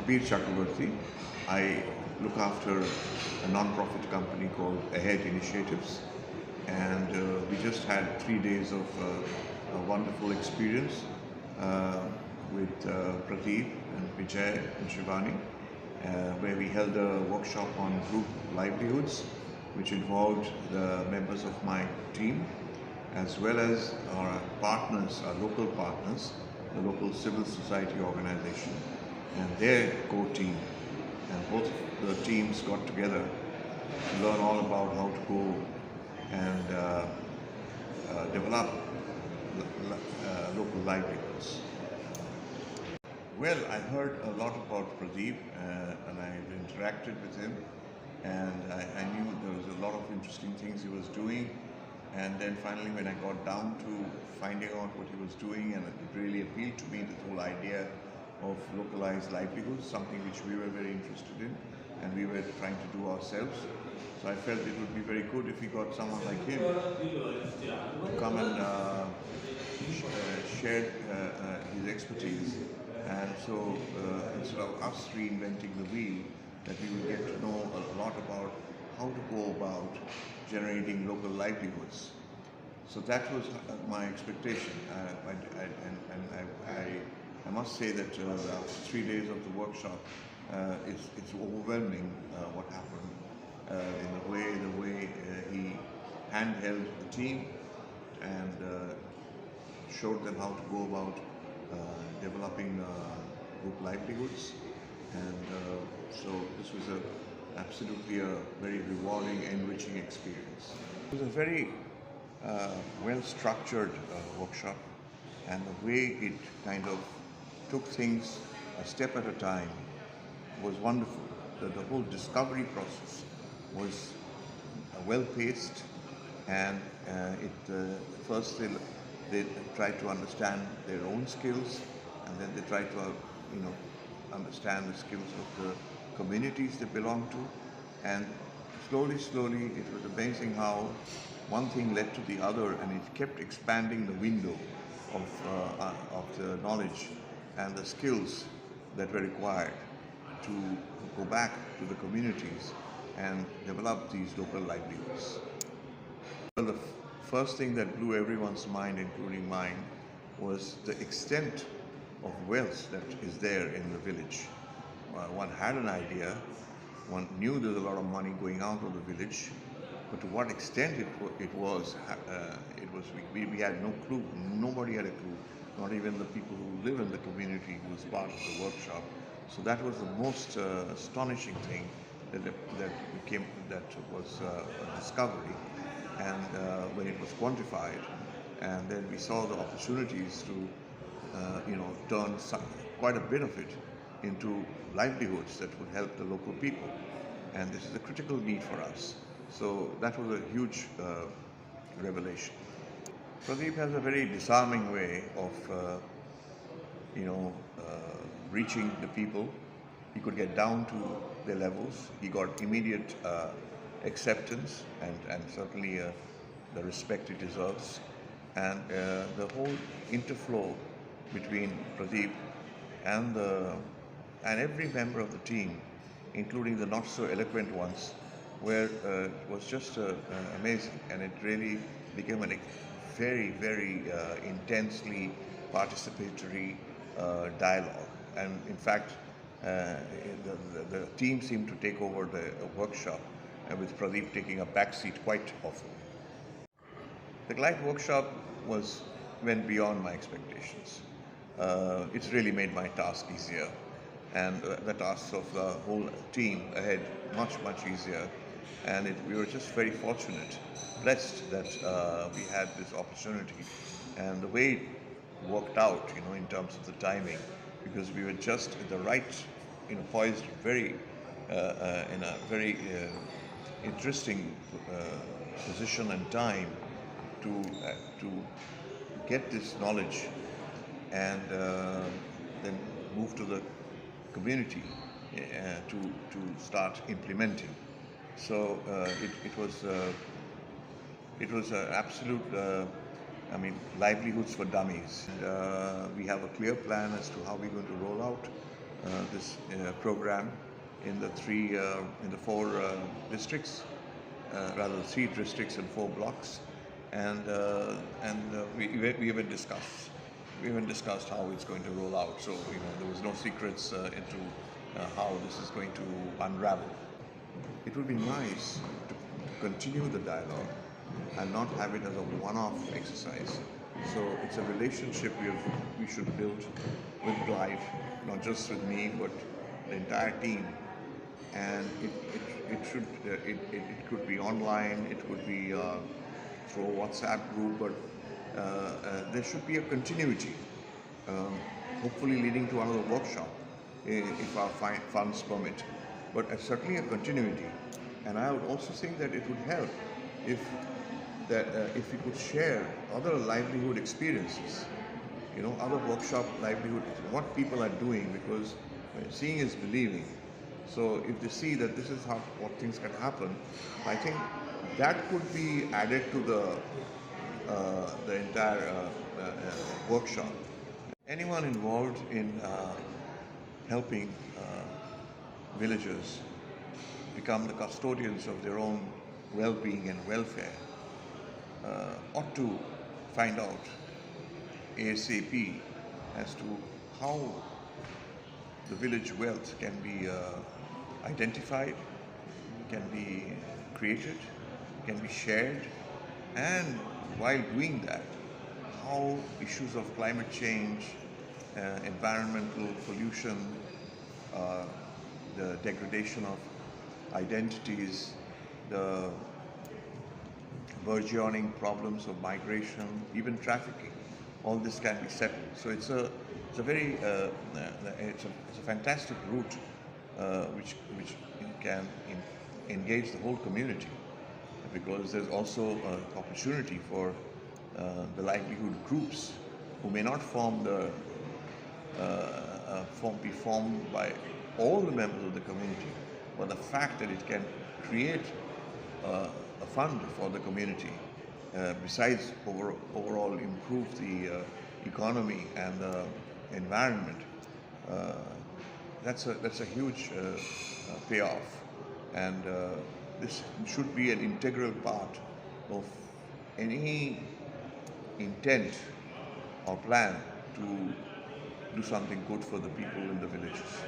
Abeer Chakravarty. I look after a non-profit company called Ahead Initiatives, and we just had 3 days of a wonderful experience uh, with Pradeep and Vijay and Shivani, where we held a workshop on group livelihoods, which involved the members of my team as well as our partners, our local partners, the local civil society organization and their core team. And both the teams got together to learn all about how to go and develop local livelihoods. Well, I heard a lot about Pradeep and I interacted with him, and I knew there was a lot of interesting things he was doing. And then finally, when I got down to finding out what he was doing, and it really appealed to me, the whole idea of localized livelihoods, something which we were very interested in and we were trying to do ourselves. So I felt it would be very good if we got someone like him to come and share his expertise. And so instead of us reinventing the wheel, that we would get to know a lot about how to go about generating local livelihoods. So that was my expectation. I must say that after 3 days of the workshop, it's overwhelming what happened in the way he handheld the team and showed them how to go about developing group livelihoods. And so this was absolutely a very rewarding, enriching experience. It was a very well-structured workshop, and the way it kind of took things a step at a time was wonderful. The whole discovery process was well-paced, and first they tried to understand their own skills, and then they tried to understand the skills of the communities they belong to, and slowly it was amazing how one thing led to the other, and it kept expanding the window of the knowledge and the skills that were required to go back to the communities and develop these local livelihoods. Well, the first thing that blew everyone's mind, including mine, was the extent of wealth that is there in the village. One had an idea, one knew there's a lot of money going out of the village, but to what extent it was we had no clue. Nobody had a clue, not even the people who live in the community who was part of the workshop. So that was the most astonishing thing that was a discovery. And when it was quantified, and then we saw the opportunities to turn quite a bit of it into livelihoods that would help the local people. And this is a critical need for us. So that was a huge revelation. Pradeep has a very disarming way of reaching the people. He could get down to their levels. He got immediate acceptance and certainly the respect it deserves. And the whole interflow between Pradeep and every member of the team, including the not so eloquent ones, was just amazing, and it really became a very intensely participatory dialogue. And in fact, the team seemed to take over the workshop, with Pradeep taking a back seat quite often. The Glide workshop went beyond my expectations. It's really made my task easier, and the tasks of the whole team ahead much easier. And we were just very fortunate, blessed that we had this opportunity, and the way it worked out, in terms of the timing, because we were just at the right, poised in a very interesting position and time to get this knowledge and then move to the community to start implementing. So it was absolute, livelihoods for dummies. We have a clear plan as to how we're going to roll out this program in the four districts, rather three districts and four blocks, and we even discussed how it's going to roll out. So there was no secrets into how this is going to unravel. It would be nice to continue the dialogue and not have it as a one-off exercise. So it's a relationship we should build with drive, not just with me, but the entire team. And it could be online, it could be through a WhatsApp group, but there should be a continuity, um, hopefully leading to another workshop if our funds permit. But certainly a continuity. And I would also think that it would help if if we could share other livelihood experiences, other workshop livelihood, what people are doing, because seeing is believing. So if they see that this is what things can happen, I think that could be added to the entire workshop. Anyone involved in helping villagers become the custodians of their own well-being and welfare ought to find out ASAP as to how the village wealth can be identified, can be created, can be shared, and while doing that, how issues of climate change, environmental pollution, uh, the degradation of identities, the burgeoning problems of migration, even trafficking, all this can be settled. So it's a fantastic route which can engage the whole community, because there's also an opportunity for the livelihood groups who may not be formed by all the members of the community, but the fact that it can create a fund for the community, besides overall improve the economy and the environment, uh, that's a huge payoff, and this should be an integral part of any intent or plan to do something good for the people in the villages.